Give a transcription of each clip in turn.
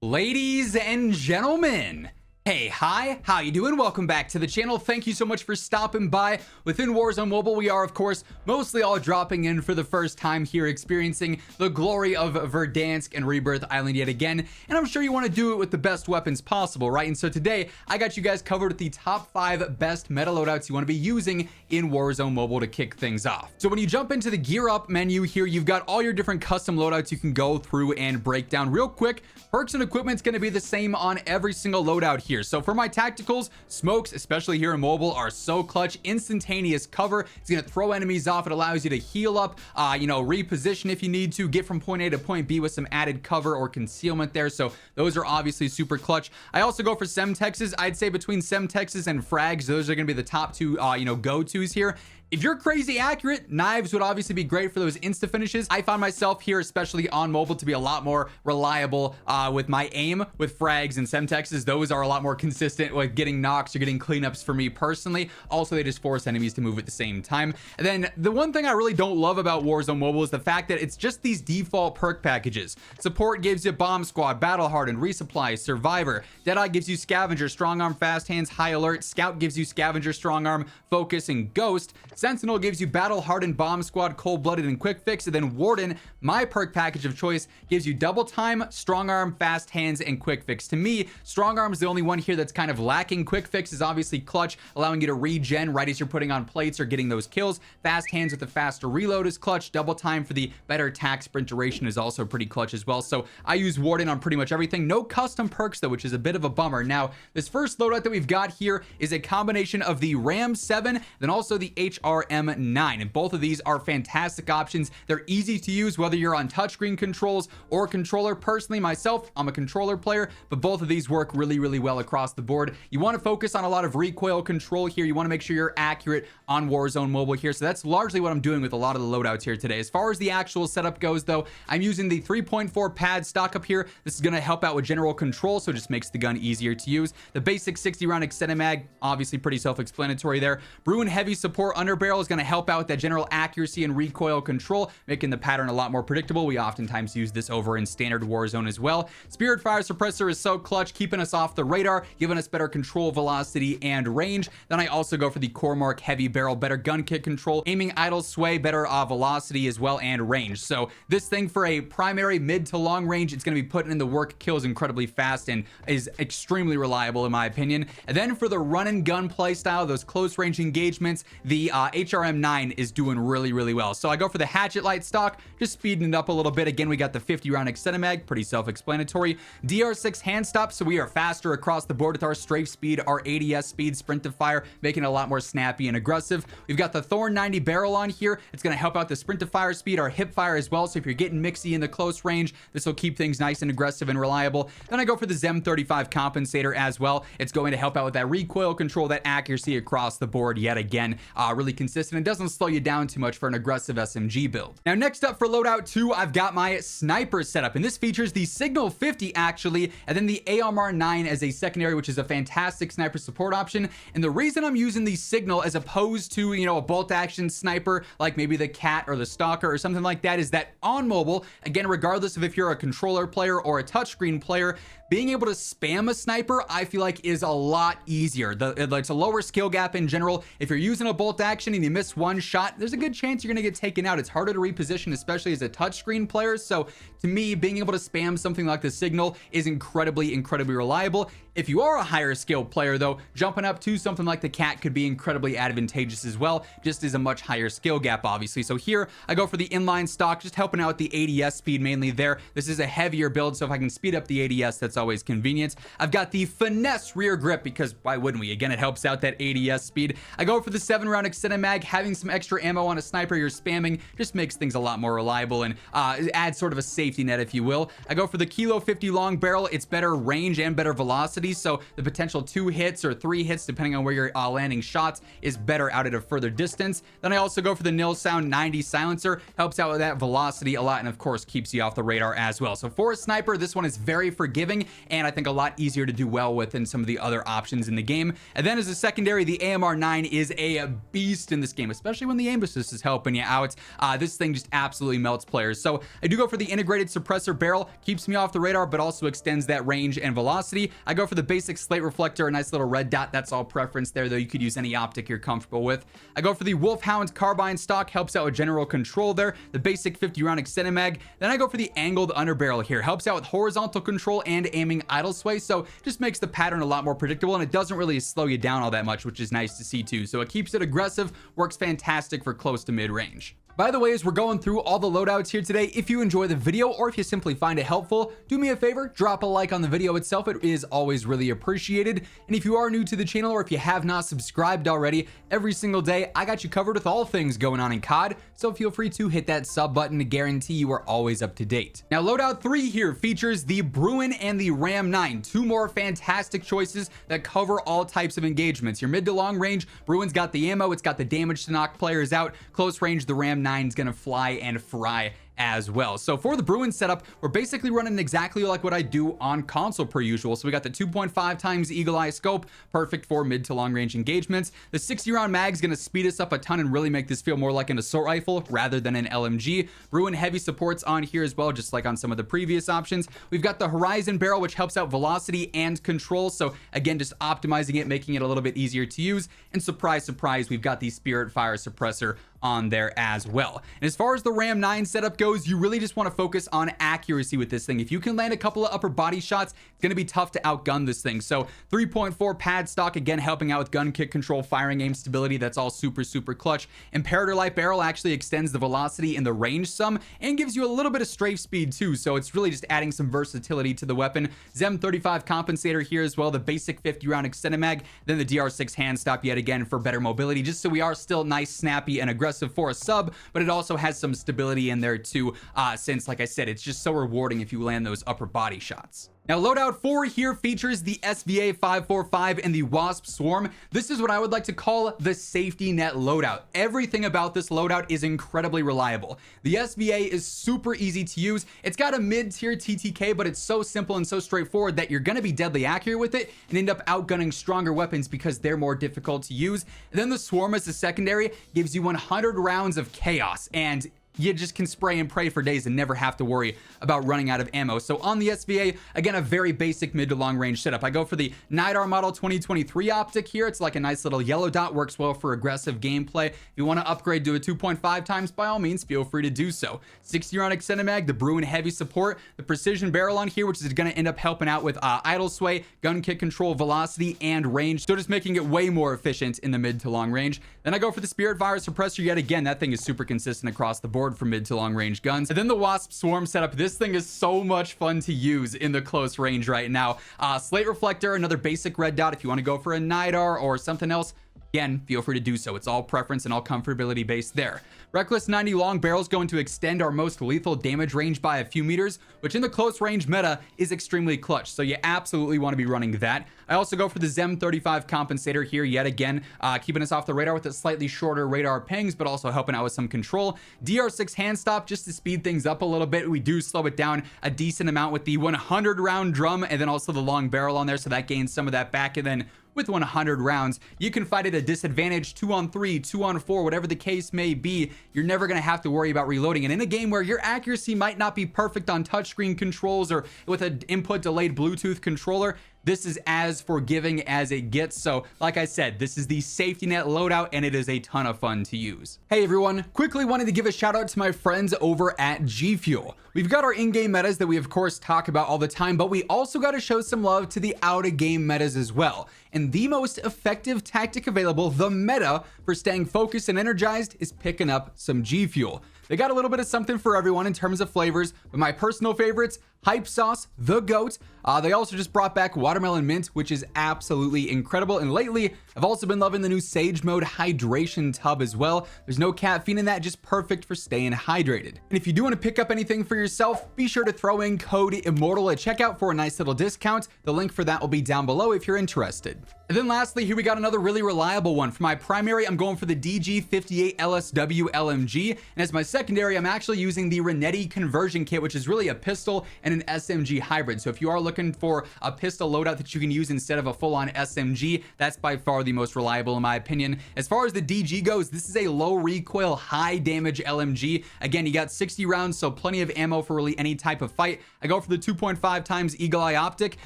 Ladies and gentlemen, hey, hi, how you doing? Welcome back to the channel. Thank you so much for stopping by. Within Warzone Mobile, we are, of course, mostly all dropping in for the first time here, experiencing the glory of Verdansk and Rebirth Island yet again. And I'm sure you want to do it with the best weapons possible, right? And so today, I got you guys covered with the top 5 best meta loadouts you want to be using in Warzone Mobile to kick things off. So when you jump into the Gear Up menu here, you've got all your different custom loadouts you can go through and break down real quick. Perks and equipment's going to be the same on every single loadout here. So for my tacticals, smokes, especially here in mobile, are so clutch. Instantaneous cover. It's going to throw enemies off. It allows you to heal up, reposition if you need to, get from point A to point B with some added cover or concealment there. So those are obviously super clutch. I also go for Semtexes. I'd say between Semtexes and frags, those are going to be the top two, go-tos here. If you're crazy accurate, knives would obviously be great for those insta finishes. I find myself here, especially on mobile, to be a lot more reliable with my aim with frags and Semtexes. Those are a lot more consistent with getting knocks or getting cleanups for me personally. Also, they just force enemies to move at the same time. And then the one thing I really don't love about Warzone Mobile is the fact that it's just these default perk packages. Support gives you Bomb Squad, Battle Hardened, Resupply, Survivor. Deadeye gives you Scavenger, Strong Arm, Fast Hands, High Alert. Scout gives you Scavenger, Strong Arm, Focus, and Ghost. Sentinel gives you Battle Hardened, Bomb Squad, Cold Blooded, and Quick Fix. And then Warden, my perk package of choice, gives you Double Time, Strong Arm, Fast Hands, and Quick Fix. To me, Strong Arm is the only one here that's kind of lacking. Quick Fix is obviously clutch, allowing you to regen right as you're putting on plates or getting those kills. Fast Hands with the faster reload is clutch. Double Time for the better attack sprint duration is also pretty clutch as well. So I use Warden on pretty much everything. No custom perks though, which is a bit of a bummer. Now, this first loadout that we've got here is a combination of the Ram 7, then also the HRM 9, and both of these are fantastic options. They're easy to use whether you're on touchscreen controls or controller. Personally, myself, I'm a controller player, but both of these work really well across the board. You want to focus on a lot of recoil control here. You want to make sure you're accurate on Warzone Mobile here. So that's largely what I'm doing with a lot of the loadouts here today. As far as the actual setup goes though, I'm using the 3.4 pad stock up here. This is going to help out with general control, so it just makes the gun easier to use. The basic 60 round extended mag, obviously pretty self-explanatory there. Bruen heavy support underbarrel is going to help out with that general accuracy and recoil control, making the pattern a lot more predictable. We oftentimes use this over in standard Warzone as well. Spirit fire suppressor is so clutch, keeping us off the radar, giving us better control, velocity, and range. Then I also go for the Cormark heavy barrel, better gun kick control, aiming idle sway, better velocity as well, and range. So this thing for a primary mid to long range, it's going to be putting in the work, kills incredibly fast, and is extremely reliable in my opinion. And then for the run and gun play style, those close range engagements, the HRM 9 is doing really well. So I go for the hatchet light stock, just speeding it up a little bit. Again, we got the 50 round extended mag, pretty self-explanatory. DR6 hand stop, so we are faster across the board with our strafe speed, our ADS speed, sprint to fire, making it a lot more snappy and aggressive. We've got the Thorn 90 barrel on here. It's going to help out the sprint to fire speed, our hip fire as well. So if you're getting mixy in the close range, this will keep things nice and aggressive and reliable. Then I go for the Zem 35 compensator as well. It's going to help out with that recoil control, that accuracy across the board yet again. Really consistent. It doesn't slow you down too much for an aggressive SMG build. Now, next up for loadout 2, I've got my sniper setup, and this features the Signal 50 actually, and then the AMR 9 as a secondary, which is a fantastic sniper support option. And the reason I'm using the Signal as opposed to, a bolt action sniper like maybe the Cat or the Stalker or something like that is that on mobile, again, regardless of if you're a controller player or a touchscreen player, being able to spam a sniper, I feel like, is a lot easier. It's a lower skill gap in general. If you're using a bolt action and you miss one shot, there's a good chance you're going to get taken out. It's harder to reposition, especially as a touchscreen player. So to me, being able to spam something like the Signal is incredibly reliable. If you are a higher skilled player though, jumping up to something like the Cat could be incredibly advantageous as well, just as a much higher skill gap obviously. So here I go for the inline stock, just helping out the ADS speed mainly there. This is a heavier build, so if I can speed up the ADS, that's always convenient. I've got the finesse rear grip, because why wouldn't we? Again, it helps out that ADS speed. I go for the 7 round extended mag. Having some extra ammo on a sniper you're spamming just makes things a lot more reliable and adds sort of a safety net, if you will. I go for the Kilo 50 long barrel. It's better range and better velocity, so the potential 2 hits or 3 hits depending on where you're landing shots is better out at a further distance. Then I also go for the Nil Sound 90 silencer. Helps out with that velocity a lot, and of course keeps you off the radar as well. So for a sniper, this one is very forgiving and I think a lot easier to do well with than some of the other options in the game. And then as a secondary, the AMR 9 is a beast beast in this game, especially when the aim assist is helping you out. This thing just absolutely melts players. So I do go for the integrated suppressor barrel, keeps me off the radar, but also extends that range and velocity. I go for the basic slate reflector, a nice little red dot. That's all preference there, though you could use any optic you're comfortable with. I go for the Wolfhound carbine stock, helps out with general control there. The basic 50 round extended mag. Then I go for the angled underbarrel here, helps out with horizontal control and aiming idle sway, so just makes the pattern a lot more predictable, and it doesn't really slow you down all that much, which is nice to see too. So it keeps it aggressive, works fantastic for close to mid range. By the way, as we're going through all the loadouts here today, if you enjoy the video or if you simply find it helpful, do me a favor, drop a like on the video itself. It is always really appreciated. And if you are new to the channel or if you have not subscribed already, every single day I got you covered with all things going on in COD, so feel free to hit that sub button to guarantee you are always up to date. Now, loadout 3 here features the Bruen and the Ram 9, two more fantastic choices that cover all types of engagements. Your mid to long range, Bruen's got the ammo, it's got the damage to knock players out. Close range, the Ram 9 is gonna fly and fry as well. So for the Bruen setup, we're basically running exactly like what I do on console per usual. So we got the 2.5 times eagle eye scope, perfect for mid to long range engagements. The 60 round mag is going to speed us up a ton and really make this feel more like an assault rifle rather than an LMG. Bruen heavy supports on here as well, just like on some of the previous options. We've got the horizon barrel, which helps out velocity and control. So again, just optimizing it, making it a little bit easier to use. And surprise, surprise, we've got the Spirit Fire suppressor on there as well. And as far as the Ram 9 setup goes, you really just want to focus on accuracy with this thing. If you can land a couple of upper body shots, it's going to be tough to outgun this thing. So 3.4 pad stock, again, helping out with gun kick control, firing aim stability. That's all super, super clutch. Imperator light barrel actually extends the velocity and the range some and gives you a little bit of strafe speed too. So it's really just adding some versatility to the weapon. Zem 35 compensator here as well, the basic 50 round extended mag, then the DR6 hand stop yet again for better mobility, just so we are still nice, snappy, and aggressive for a sub, but it also has some stability in there too, since like I said, it's just so rewarding if you land those upper body shots. Now, loadout 4 here features the SVA 545 and the Wasp Swarm. This is what I would like to call the safety net loadout. Everything about this loadout is incredibly reliable. The SVA is super easy to use. It's got a mid-tier TTK, but it's so simple and so straightforward that you're going to be deadly accurate with it and end up outgunning stronger weapons because they're more difficult to use. And then the Swarm as a secondary gives you 100 rounds of chaos, and you just can spray and pray for days and never have to worry about running out of ammo. So on the SVA, again, a very basic mid to long range setup. I go for the NIDAR model 2023 optic here. It's like a nice little yellow dot, works well for aggressive gameplay. If you want to upgrade to a 2.5 times, by all means, feel free to do so. 60 round extended mag, the Bruen heavy support, the precision barrel on here, which is going to end up helping out with idle sway, gun kick control, velocity, and range. So just making it way more efficient in the mid to long range. Then I go for the Spirit Fire suppressor yet again. That thing is super consistent across the board for mid to long range guns. And then the Wasp Swarm setup. This thing is so much fun to use in the close range right now. Slate reflector, another basic red dot. If you want to go for a NIDAR or something else, again, feel free to do so. It's all preference and all comfortability based there. Reckless 90 long barrels going to extend our most lethal damage range by a few meters, which in the close range meta is extremely clutch. So you absolutely want to be running that. I also go for the Zem 35 compensator here yet again, keeping us off the radar with a slightly shorter radar pings, but also helping out with some control. DR6 hand stop just to speed things up a little bit. We do slow it down a decent amount with the 100 round drum and then also the long barrel on there, so that gains some of that back. And then with 100 rounds, you can fight at a disadvantage 2-on-3, 2-on-4, whatever the case may be. You're never going to have to worry about reloading. And in a game where your accuracy might not be perfect on touchscreen controls or with an input delayed Bluetooth controller, this is as forgiving as it gets. So like I said, this is the safety net loadout and it is a ton of fun to use. Hey everyone, quickly wanted to give a shout out to my friends over at G Fuel. We've got our in-game metas that we of course talk about all the time, but we also got to show some love to the out-of-game metas as well. And the most effective tactic available, the meta for staying focused and energized, is picking up some G Fuel. They got a little bit of something for everyone in terms of flavors, but my personal favorites, Hype Sauce, the GOAT. They also just brought back Watermelon Mint, which is absolutely incredible. And lately, I've also been loving the new Sage Mode Hydration Tub as well. There's no caffeine in that, just perfect for staying hydrated. And if you do want to pick up anything for yourself, be sure to throw in code IMMORTAL at checkout for a nice little discount. The link for that will be down below if you're interested. And then lastly, here we got another really reliable one. For my primary, I'm going for the DG58 LSW LMG. And as my secondary, I'm actually using the Renetti conversion kit, which is really a pistol and an SMG hybrid. So if you are looking for a pistol loadout that you can use instead of a full-on SMG, that's by far the most reliable in my opinion. As far as the DG goes, this is a low recoil, high damage LMG. Again, you got 60 rounds, so plenty of ammo for really any type of fight. I go for the 2.5 times Eagle Eye Optic.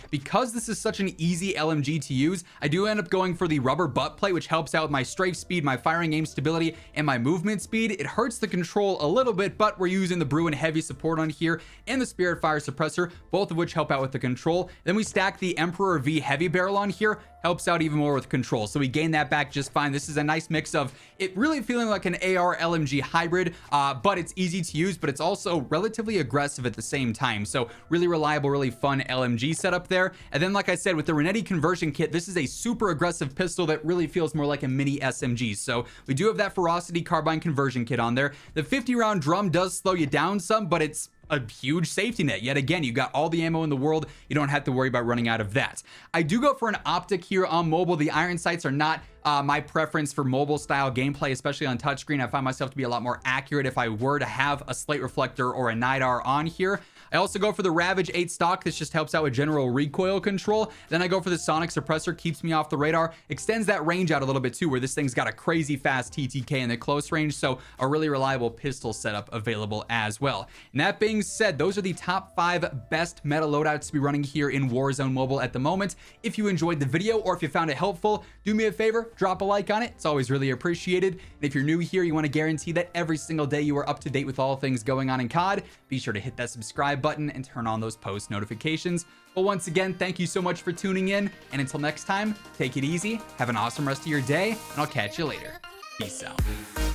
Because this is such an easy LMG to use, I do end up going for the rubber butt plate, which helps out with my strafe speed, my firing aim stability, and my movement speed. It hurts the control a little bit, but we're using the Bruen heavy support on here and the Spirit Fire suppressor, both of which help out with the control. Then we stack the Emperor V heavy barrel on here, helps out even more with control, so we gain that back just fine. This is a nice mix of it really feeling like an AR LMG hybrid, but it's easy to use, but it's also relatively aggressive at the same time. So really reliable, really fun LMG setup there. And then, like I said, with the Renetti conversion kit, this is a super aggressive pistol that really feels more like a mini SMG. So we do have that ferocity carbine conversion kit on there. The 50 round drum does slow you down some, but it's a huge safety net. Yet again, you got all the ammo in the world. You don't have to worry about running out of that. I do go for an optic here on mobile. The iron sights are not my preference for mobile style gameplay, especially on touchscreen. I find myself to be a lot more accurate if I were to have a slate reflector or a NIDAR on here. I also go for the Ravage 8 stock. This just helps out with general recoil control. Then I go for the sonic suppressor, keeps me off the radar, extends that range out a little bit too, where this thing's got a crazy fast TTK in the close range. So a really reliable pistol setup available as well. And that being said, those are the top 5 best meta loadouts to be running here in Warzone Mobile at the moment. If you enjoyed the video or if you found it helpful, do me a favor, drop a like on it. It's always really appreciated. And if you're new here, you want to guarantee that every single day you are up to date with all things going on in COD, be sure to hit that subscribe button and turn on those post notifications. But once again, thank you so much for tuning in. And until next time, take it easy, have an awesome rest of your day, and I'll catch you later. Peace out.